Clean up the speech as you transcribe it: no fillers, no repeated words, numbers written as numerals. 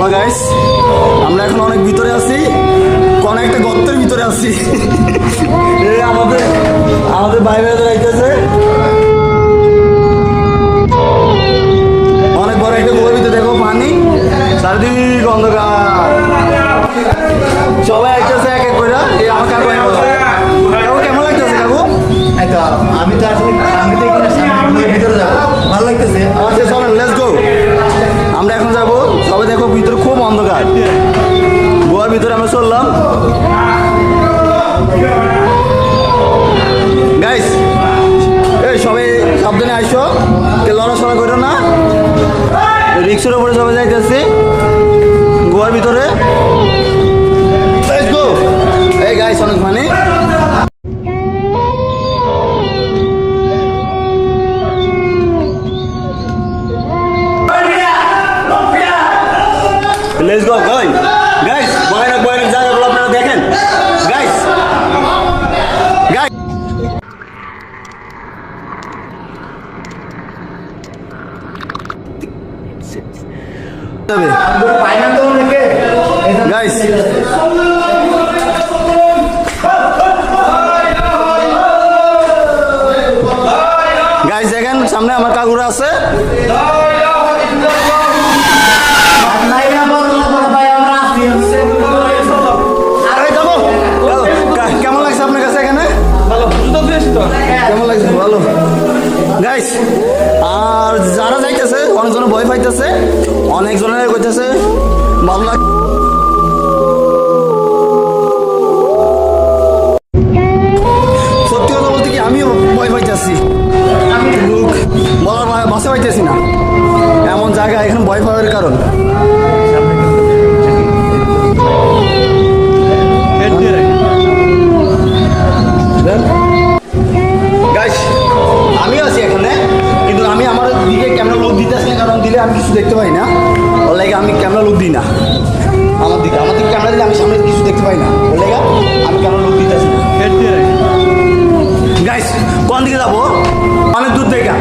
Hello guys, আমরা এখন অনেক ভিতরে আছি, কোন একটা গর্তের ভিতরে আছি। আমাদের আমাদের বাইরে রাখতেছে অনেক বড় একটা গুহার ভিতরে, দেখো পানি, চারিদিক অন্ধকার, সবাই আসতেছে এক এক করে। এই আমার কাকু কেমন লাগতেছে কাকু? আমি তো আসলে সামনে থেকে ভিতরে যাবো, ভালো লাগতেছে। আচ্ছা চলেন, লেটস গো। আমরা এখন যাবো, সবাই দেখো ভিতরে খুব অন্ধকার, গোয়ার ভিতরে আমরা চললাম। গাইস, এই সবাই সাবধানে আইসো, কে লড়াচড়া করো না। রিক্সার উপরে সবাই যাইতেছি গোয়ার ভিতরে। Let's go. এই গাইস, অনেক মানে Let's go, guys, ভয়ানক জায়গাগুলো আপনারা দেখেন, guys. Guys, guys দেখেন সামনে আমার কাকুরা আছে। কেমন লাগছে আপনার কাছে এখানে? কেমন লাগছে? ভালো গাইস। আর যারা যাইতেছে অনেকজনের ভয় পাইতেছে, অনেকজনের কইতেছে ভালো লাগ। সত্যি কথা বলতে কি আমিও ভয় পাইতেছি, লোক বলার বাসে পাইতেছি না, এমন জায়গা এখানে ভয় পাওয়ার কারণ। গাইস, আমি আছি এখানে, কিন্তু আমি আমার দিকে ক্যামেরা লোক দিতেছি না, কারণ দিলে আমি কিছু দেখতে পাই না। ওর লাগে আমি ক্যামেরা লোক দিই না আমার দিকে ক্যামেরা দিলে আমি সামনে কিছু দেখতে পাই না, ওর লাগে আমি ক্যামেরা লোক দিতেছি না। গাইস, কোন দিকে যাবো? অনেক দূর থেকে